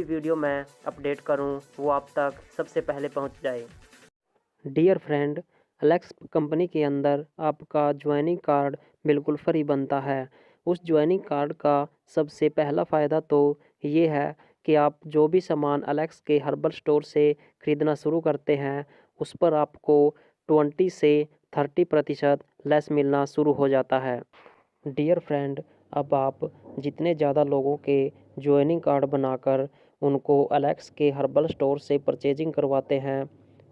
Video मैं update करूं वो आप तक सबसे पहले पहुंच जाए। डियर फ्रेंड, एलेक्स कंपनी के अंदर आपका ज्वाइनिंग कार्ड बिल्कुल फ्री बनता है। उस ज्वाइनिंग कार्ड का सबसे पहला फ़ायदा तो ये है कि आप जो भी सामान एलेक्स के हर्बल स्टोर से ख़रीदना शुरू करते हैं उस पर आपको 20 से 30% लेस मिलना शुरू हो जाता है। डियर फ्रेंड, अब आप जितने ज़्यादा लोगों के ज्वाइनिंग कार्ड बनाकर उनको एलेक्स के हर्बल स्टोर से परचेजिंग करवाते हैं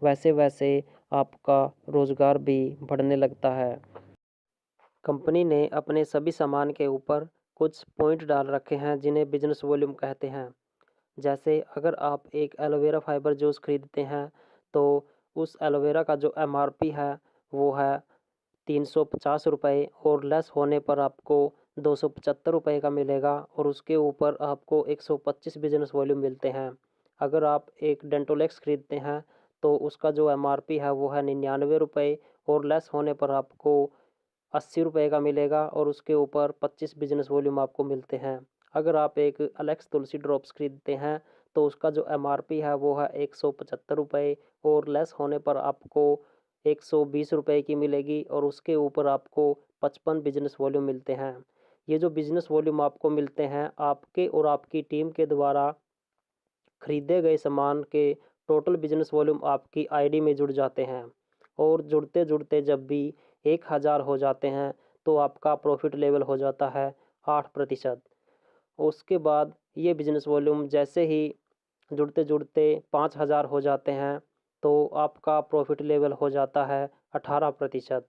वैसे वैसे आपका रोज़गार भी बढ़ने लगता है। कंपनी ने अपने सभी सामान के ऊपर कुछ पॉइंट डाल रखे हैं जिन्हें बिजनेस वॉल्यूम कहते हैं। जैसे अगर आप एक एलोवेरा फाइबर जूस खरीदते हैं तो उस एलोवेरा का जो एमआरपी है वो है 350 रुपये और लेस होने पर आपको 275 रुपये का मिलेगा और उसके ऊपर आपको 125 बिजनेस वॉल्यूम मिलते हैं। अगर आप एक डेंटोलेक्स खरीदते हैं तो उसका जो एमआरपी है वो है 99 रुपये और लेस होने पर आपको 80 रुपये का मिलेगा और उसके ऊपर 25 बिजनेस वॉल्यूम आपको मिलते हैं। अगर आप एक एलेक्स तुलसी ड्रॉप्स खरीदते हैं तो उसका जो एमआरपी है वो है 175 रुपये और लेस होने पर आपको 120 रुपये की मिलेगी और उसके ऊपर आपको 55 बिजनेस वॉल्यूम मिलते हैं। ये जो बिजनेस वॉल्यूम आपको मिलते हैं आपके और आपकी टीम के द्वारा खरीदे गए सामान के टोटल बिजनेस वॉल्यूम आपकी आईडी में जुड़ जाते हैं और जुड़ते जुड़ते जब भी 1000 हो जाते हैं तो आपका प्रॉफिट लेवल हो जाता है 8%। उसके बाद ये बिजनेस वॉल्यूम जैसे ही जुड़ते जुड़ते 5000 हो जाते हैं तो आपका प्रॉफिट लेवल हो जाता है 18%।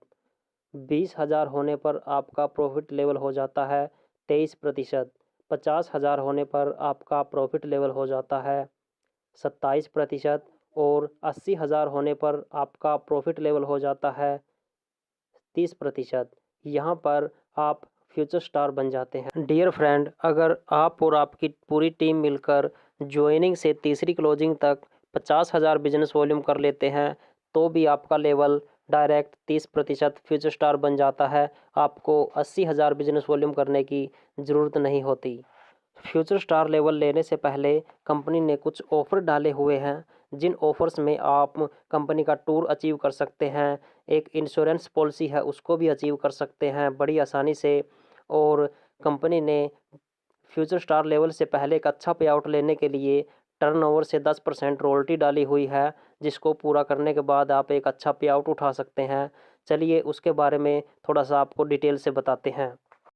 20,000 होने पर आपका प्रॉफिट लेवल हो जाता है 23%। 50,000 होने पर आपका प्रॉफिट लेवल हो जाता है 27% और 80,000 होने पर आपका प्रॉफिट लेवल हो जाता है 30%। यहाँ पर आप फ्यूचर स्टार बन जाते हैं। डियर फ्रेंड, अगर आप और आपकी पूरी टीम मिलकर ज्वाइनिंग से तीसरी क्लोजिंग तक 50,000 बिजनेस वॉल्यूम कर लेते हैं तो भी आपका लेवल डायरेक्ट 30% फ्यूचर स्टार बन जाता है। आपको 80,000 बिजनेस वॉल्यूम करने की ज़रूरत नहीं होती। फ्यूचर स्टार लेवल लेने से पहले कंपनी ने कुछ ऑफ़र डाले हुए हैं जिन ऑफ़र्स में आप कंपनी का टूर अचीव कर सकते हैं, एक इंश्योरेंस पॉलिसी है उसको भी अचीव कर सकते हैं बड़ी आसानी से। और कंपनी ने फ्यूचर स्टार लेवल से पहले एक अच्छा पे आउट लेने के लिए टर्नओवर से 10% रॉयल्टी डाली हुई है जिसको पूरा करने के बाद आप एक अच्छा पे आउट उठा सकते हैं। चलिए उसके बारे में थोड़ा सा आपको डिटेल से बताते हैं।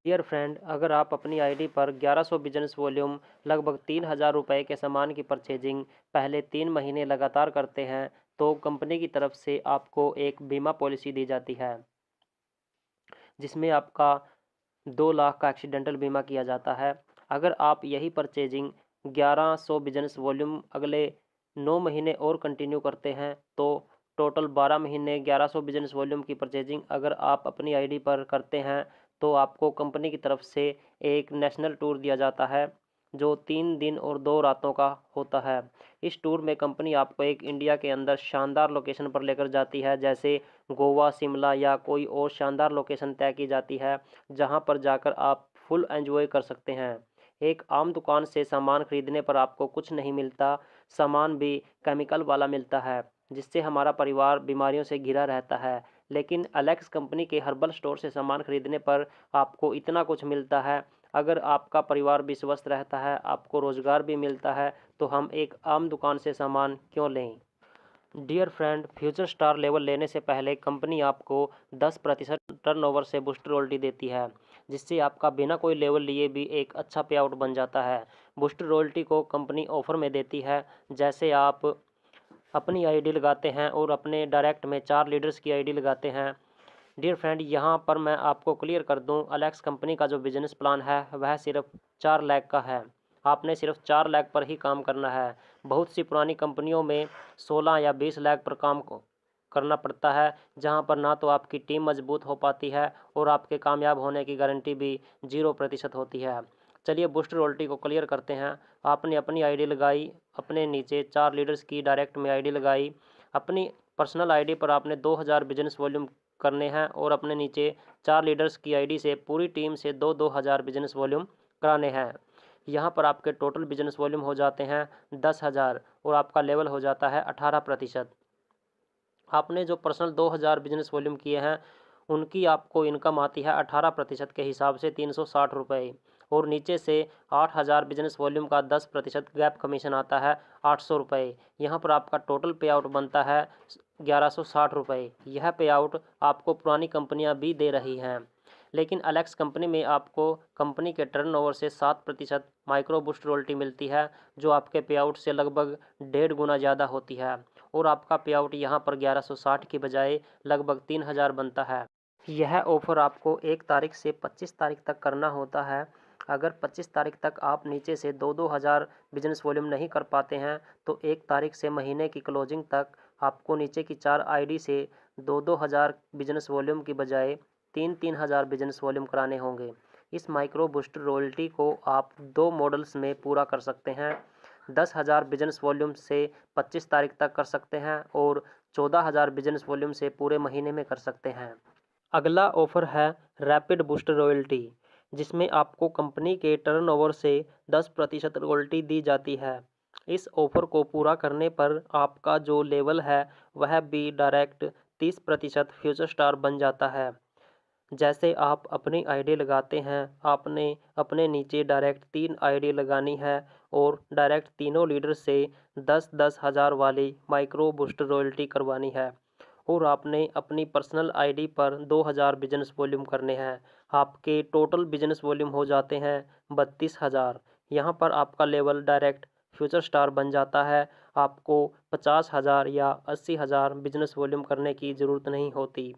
डियर फ्रेंड, अगर आप अपनी आईडी पर 1100 बिजनेस वॉल्यूम लगभग 3,000 रुपये के सामान की परचेजिंग पहले 3 महीने लगातार करते हैं तो कंपनी की तरफ से आपको एक बीमा पॉलिसी दी जाती है जिसमें आपका 2 लाख का एक्सीडेंटल बीमा किया जाता है। अगर आप यही परचेजिंग 1100 बिजनेस वॉल्यूम अगले 9 महीने और कंटिन्यू करते हैं तो टोटल 12 महीने 1100 बिजनेस वॉल्यूम की परचेजिंग अगर आप अपनी आईडी पर करते हैं तो आपको कंपनी की तरफ से एक नेशनल टूर दिया जाता है जो 3 दिन और 2 रातों का होता है। इस टूर में कंपनी आपको एक इंडिया के अंदर शानदार लोकेशन पर लेकर जाती है जैसे गोवा, शिमला या कोई और शानदार लोकेशन तय की जाती है जहां पर जाकर आप फुल एंजॉय कर सकते हैं। एक आम दुकान से सामान खरीदने पर आपको कुछ नहीं मिलता, सामान भी केमिकल वाला मिलता है जिससे हमारा परिवार बीमारियों से घिरा रहता है। लेकिन एलेक्स कंपनी के हर्बल स्टोर से सामान खरीदने पर आपको इतना कुछ मिलता है, अगर आपका परिवार भी स्वस्थ रहता है, आपको रोज़गार भी मिलता है तो हम एक आम दुकान से सामान क्यों लें। Dear friend, future star level लेने से पहले कंपनी आपको 10% टर्नओवर से बूस्टर रॉयल्टी देती है जिससे आपका बिना कोई लेवल लिए भी एक अच्छा पे आउट बन जाता है। बूस्टर रॉयल्टी को कंपनी ऑफर में देती है जैसे आप अपनी आईडी लगाते हैं और अपने डायरेक्ट में 4 लीडर्स की आईडी लगाते हैं। डियर फ्रेंड, यहाँ पर मैं आपको क्लियर कर दूँ, एलेक्स कंपनी का जो बिजनेस प्लान है वह सिर्फ 4 लाख का है। आपने सिर्फ 4 लाख पर ही काम करना है। बहुत सी पुरानी कंपनियों में 16 या 20 लाख पर काम करना पड़ता है जहाँ पर ना तो आपकी टीम मजबूत हो पाती है और आपके कामयाब होने की गारंटी भी 0% होती है। चलिए बूस्टर रॉयल्टी को क्लियर करते हैं। आपने अपनी आईडी लगाई, अपने नीचे 4 लीडर्स की डायरेक्ट में आईडी लगाई, अपनी पर्सनल आईडी पर आपने 2000 बिजनेस वॉल्यूम करने हैं और अपने नीचे 4 लीडर्स की आईडी से पूरी टीम से 2-2 हज़ार बिजनेस वॉल्यूम कराने हैं। यहाँ पर आपके टोटल बिजनेस वॉल्यूम हो जाते हैं 10,000 और आपका लेवल हो जाता है 18%। आपने जो पर्सनल 2,000 बिजनेस वॉल्यूम किए हैं उनकी आपको इनकम आती है 18% के हिसाब से 360 रुपये, और नीचे से 8,000 बिजनेस वॉल्यूम का 10% गैप कमीशन आता है 800 रुपये। यहाँ पर आपका टोटल पे आउट बनता है 1160 रुपये। यह पे आउट आपको पुरानी कंपनियाँ भी दे रही हैं, लेकिन एलेक्स कंपनी में आपको कंपनी के टर्नओवर से 7% माइक्रो बूस्ट रॉयल्टी मिलती है, जो आपके पे आउट से लगभग 1.5 गुना ज़्यादा होती है, और आपका पे आउट यहाँ पर 1160 की बजाय लगभग 3,000 बनता है। यह ऑफ़र आपको 1 तारीख से 25 तारीख तक करना होता है। अगर 25 तारीख तक आप नीचे से 2-2 हज़ार बिजनेस वॉल्यूम नहीं कर पाते हैं तो 1 तारीख से महीने की क्लोजिंग तक आपको नीचे की 4 आईडी से 2-2 हज़ार बिजनेस वॉल्यूम की बजाय 3-3 हज़ार बिजनेस वॉल्यूम कराने होंगे। इस माइक्रो बूस्टर रॉयल्टी को आप 2 मॉडल्स में पूरा कर सकते हैं। 10,000 बिजनेस वॉल्यूम से 25 तारीख तक कर सकते हैं और 14,000 बिजनेस वॉल्यूम से पूरे महीने में कर सकते हैं। अगला ऑफ़र है रैपिड बूस्टर रॉयल्टी, जिसमें आपको कंपनी के टर्नओवर से 10% रॉयल्टी दी जाती है। इस ऑफ़र को पूरा करने पर आपका जो लेवल है वह भी डायरेक्ट 30% फ्यूचर स्टार बन जाता है। जैसे आप अपनी आईडी लगाते हैं, आपने अपने नीचे डायरेक्ट 3 आईडी लगानी है और डायरेक्ट तीनों लीडर से 10-10 हज़ार वाली माइक्रो बूस्टर रॉयल्टी करवानी है, और आपने अपनी पर्सनल आईडी पर 2,000 बिजनेस वॉल्यूम करने हैं। आपके टोटल बिजनेस वॉल्यूम हो जाते हैं 32,000। यहाँ पर आपका लेवल डायरेक्ट फ्यूचर स्टार बन जाता है। आपको 50,000 या 80,000 बिजनेस वॉल्यूम करने की ज़रूरत नहीं होती।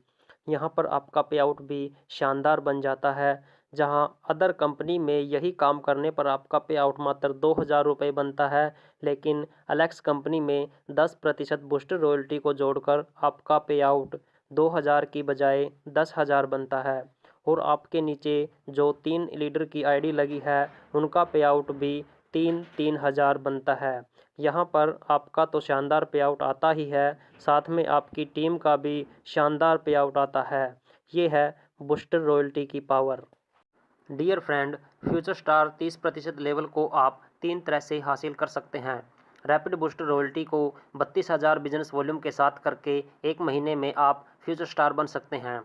यहाँ पर आपका पे आउट भी शानदार बन जाता है। जहाँ अदर कंपनी में यही काम करने पर आपका पे आउट मात्र 2,000 रुपये बनता है, लेकिन एलेक्स कंपनी में 10% बूस्टर रॉयल्टी को जोड़कर आपका पे आउट 2,000 की बजाय 10,000 बनता है, और आपके नीचे जो 3 लीडर की आईडी लगी है उनका पे आउट भी 3-3 हज़ार बनता है। यहाँ पर आपका तो शानदार पे आउट आता ही है, साथ में आपकी टीम का भी शानदार पे आउट आता है। ये है बूस्टर रॉयल्टी की पावर। Dear friend, future star 30% level को आप 3 तरह से हासिल कर सकते हैं। रैपिड बूस्टर रॉयल्टी को 32,000 बिजनेस वॉल्यूम के साथ करके 1 महीने में आप फ्यूचर स्टार बन सकते हैं।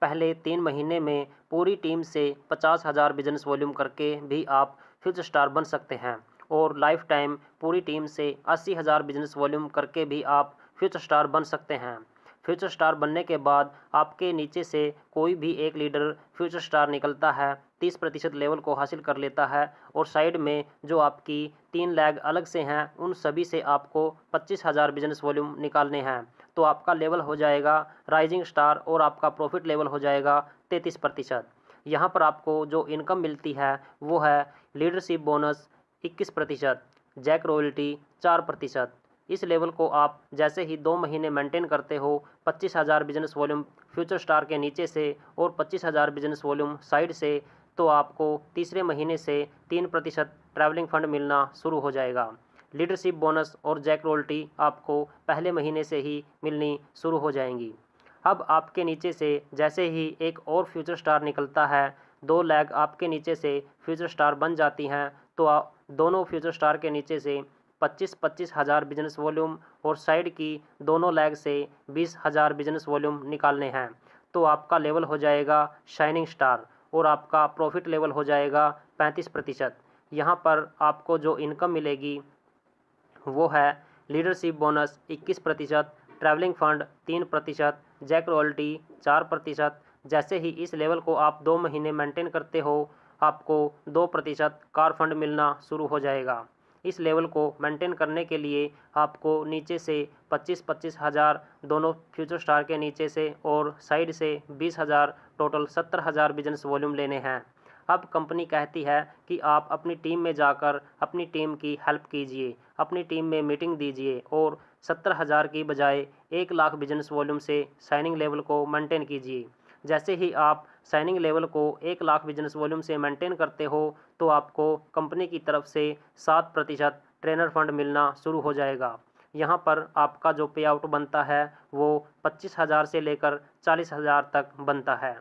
पहले 3 महीने में पूरी टीम से 50,000 बिजनेस वॉल्यूम करके भी आप फ्यूचर स्टार बन सकते हैं, और लाइफ टाइम पूरी टीम से 80,000 बिजनेस वॉल्यूम करके भी आप फ्यूचर स्टार बन सकते हैं। फ्यूचर स्टार बनने के बाद आपके नीचे से कोई भी एक लीडर फ्यूचर स्टार निकलता है, 30% लेवल को हासिल कर लेता है, और साइड में जो आपकी 3 लैग अलग से हैं उन सभी से आपको 25,000 बिजनेस वॉल्यूम निकालने हैं, तो आपका लेवल हो जाएगा राइजिंग स्टार और आपका प्रॉफिट लेवल हो जाएगा 33%। यहाँ पर आपको जो इनकम मिलती है वो है लीडरशिप बोनस 21%, जैक रॉयल्टी 4%। इस लेवल को आप जैसे ही 2 महीने मेंटेन करते हो, 25,000 बिजनेस वॉल्यूम फ्यूचर स्टार के नीचे से और 25,000 बिजनेस वॉल्यूम साइड से, तो आपको तीसरे महीने से 3% ट्रैवलिंग फंड मिलना शुरू हो जाएगा। लीडरशिप बोनस और जैक रॉयल्टी आपको पहले महीने से ही मिलनी शुरू हो जाएंगी। अब आपके नीचे से जैसे ही एक और फ्यूचर स्टार निकलता है, 2 लैग आपके नीचे से फ्यूचर स्टार बन जाती हैं, तो दोनों फ्यूचर स्टार के नीचे से 25-25 हज़ार बिजनेस वॉल्यूम और साइड की दोनों लैग से 20,000 बिजनेस वॉल्यूम निकालने हैं, तो आपका लेवल हो जाएगा शाइनिंग स्टार और आपका प्रॉफिट लेवल हो जाएगा 35%। यहाँ पर आपको जो इनकम मिलेगी वो है leadership bonus 21%, travelling fund 3%, jack royalty 4%। जैसे ही इस लेवल को आप 2 महीने मेंटेन करते हो, आपको 2% कार फंड मिलना शुरू हो जाएगा। इस लेवल को मेंटेन करने के लिए आपको नीचे से 25-25 हज़ार दोनों फ्यूचर स्टार के नीचे से और साइड से 20,000, टोटल 70,000 बिजनेस वॉल्यूम लेने हैं। अब कंपनी कहती है कि आप अपनी टीम में जाकर अपनी टीम की हेल्प कीजिए, अपनी टीम में मीटिंग दीजिए और 70,000 की बजाय 1 लाख बिजनेस वॉल्यूम से साइनिंग लेवल को मेंटेन कीजिए। जैसे ही आप साइनिंग लेवल को 1 लाख बिजनेस वॉल्यूम से मेंटेन करते हो, तो आपको कंपनी की तरफ से 7% ट्रेनर फंड मिलना शुरू हो जाएगा। यहाँ पर आपका जो पे आउट बनता है वो 25,000 से लेकर 40,000 तक बनता है।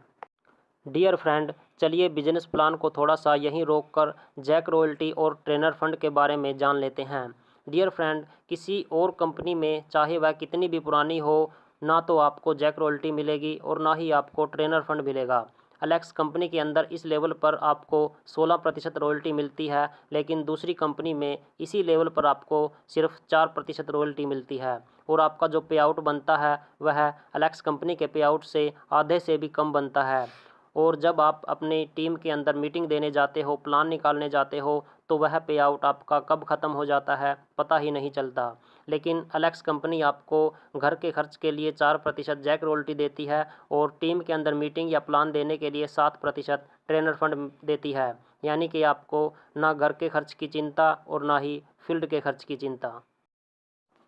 डियर फ्रेंड, चलिए बिजनेस प्लान को थोड़ा सा यहीं रोककर जैक रॉयल्टी और ट्रेनर फंड के बारे में जान लेते हैं। डियर फ्रेंड, किसी और कंपनी में चाहे वह कितनी भी पुरानी हो, ना तो आपको जैक रॉयल्टी मिलेगी और ना ही आपको ट्रेनर फंड मिलेगा। एलेक्स कंपनी के अंदर इस लेवल पर आपको 16% रॉयल्टी मिलती है, लेकिन दूसरी कंपनी में इसी लेवल पर आपको सिर्फ 4% रॉयल्टी मिलती है और आपका जो पे आउट बनता है वह एलेक्स कंपनी के पे आउट से आधे से भी कम बनता है। और जब आप अपनी टीम के अंदर मीटिंग देने जाते हो, प्लान निकालने जाते हो, तो वह पे आउट आपका कब ख़त्म हो जाता है पता ही नहीं चलता। लेकिन एलेक्स कंपनी आपको घर के खर्च के लिए 4% जैक रॉयल्टी देती है और टीम के अंदर मीटिंग या प्लान देने के लिए 7% ट्रेनर फंड देती है। यानी कि आपको ना घर के खर्च की चिंता और ना ही फील्ड के खर्च की चिंता।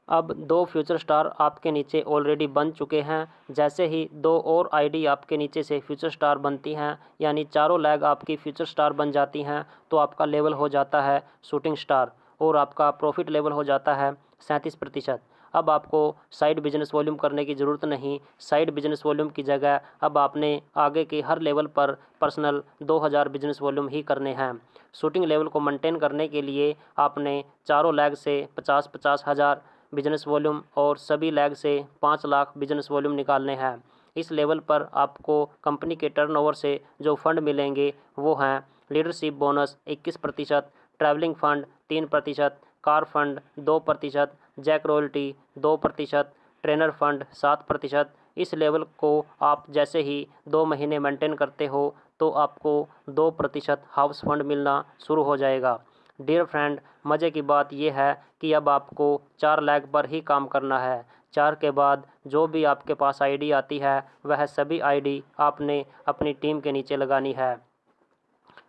अब 2 फ्यूचर स्टार आपके नीचे ऑलरेडी बन चुके हैं। जैसे ही 2 और आईडी आपके नीचे से फ्यूचर स्टार बनती हैं, यानी चारों लैग आपकी फ्यूचर स्टार बन जाती हैं, तो आपका लेवल हो जाता है शूटिंग स्टार और आपका प्रॉफिट लेवल हो जाता है 37%। अब आपको साइड बिजनेस वॉल्यूम करने की ज़रूरत नहीं। साइड बिजनेस वॉल्यूम की जगह अब आपने आगे के हर लेवल पर पर्सनल 2000 बिजनेस वॉल्यूम ही करने हैं। शूटिंग लेवल को मेंटेन करने के लिए आपने चारों लैग से 50-50 हज़ार बिजनेस वॉल्यूम और सभी लैग से 5 लाख बिजनेस वॉल्यूम निकालने हैं। इस लेवल पर आपको कंपनी के टर्नओवर से जो फंड मिलेंगे वो हैं leadership bonus 21%, travelling fund 3%, car fund 2%, jack royalty 2%, trainer fund 7%। इस लेवल को आप जैसे ही 2 महीने मेंटेन करते हो तो आपको 2% हाउस फंड मिलना शुरू हो जाएगा। डियर फ्रेंड, मज़े की बात यह है कि अब आपको 4 लैग पर ही काम करना है। 4 के बाद जो भी आपके पास आईडी आती है वह सभी आईडी आपने अपनी टीम के नीचे लगानी है।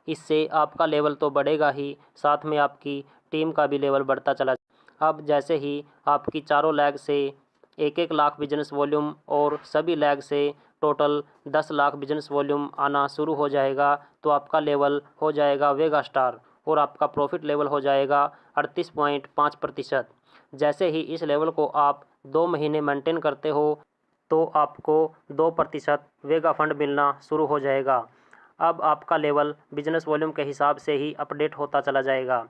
इससे आपका लेवल तो बढ़ेगा ही, साथ में आपकी टीम का भी लेवल बढ़ता चला। अब जैसे ही आपकी चारों लैग से 1-1 लाख बिजनेस वॉल्यूम और सभी लैग से टोटल 10 लाख बिजनेस वॉल्यूम आना शुरू हो जाएगा, तो आपका लेवल हो जाएगा वेगा स्टार और आपका प्रॉफिट लेवल हो जाएगा 38.5%। जैसे ही इस लेवल को आप 2 महीने मेंटेन करते हो तो आपको 2% वेगा फंड मिलना शुरू हो जाएगा। अब आपका लेवल बिजनेस वॉल्यूम के हिसाब से ही अपडेट होता चला जाएगा।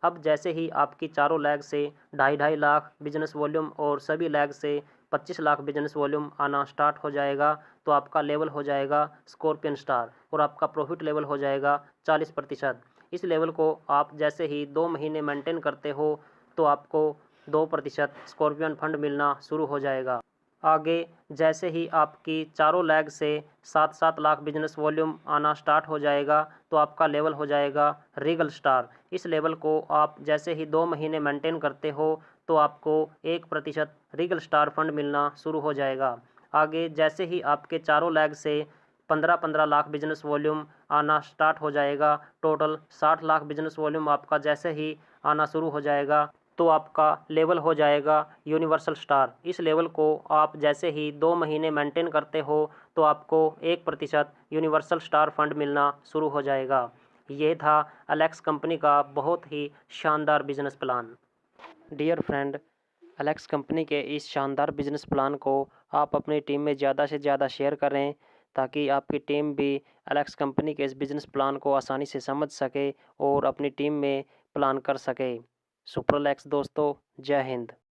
अब जैसे ही आपकी चारों लैग से 2.5 लाख बिजनेस वॉल्यूम और सभी लैग से 25 लाख बिजनेस वॉल्यूम आना स्टार्ट हो जाएगा, तो आपका लेवल हो जाएगा स्कॉर्पियन स्टार और आपका प्रॉफिट लेवल हो जाएगा 40%। इस लेवल को आप जैसे ही 2 महीने मेंटेन करते हो तो आपको 2% स्कॉर्पियन फंड मिलना शुरू हो जाएगा। आगे जैसे ही आपकी चारों लैग से 7-7 लाख बिजनेस वॉल्यूम आना स्टार्ट हो जाएगा, तो आपका लेवल हो जाएगा रीगल स्टार। इस लेवल को आप जैसे ही 2 महीने मेंटेन करते हो तो आपको 1% रीगल स्टार फंड मिलना शुरू हो जाएगा। आगे जैसे ही आपके चारों लैग से 15-15 लाख बिजनेस वॉल्यूम आना स्टार्ट हो जाएगा, टोटल 60 लाख बिजनेस वॉल्यूम आपका जैसे ही आना शुरू हो जाएगा, तो आपका लेवल हो जाएगा यूनिवर्सल स्टार। इस लेवल को आप जैसे ही 2 महीने मेंटेन करते हो तो आपको 1% यूनिवर्सल स्टार फंड मिलना शुरू हो जाएगा। ये था एलेक्स कंपनी का बहुत ही शानदार business plan. Dear friend, Alex company के इस शानदार बिजनेस प्लान को आप अपनी टीम में ज़्यादा से ज़्यादा शेयर करें ताकि आपकी टीम भी एलेक्स कंपनी के इस बिजनेस प्लान को आसानी से समझ सके और अपनी टीम में प्लान कर सके। सुपरलैक्स दोस्तों, जय हिंद।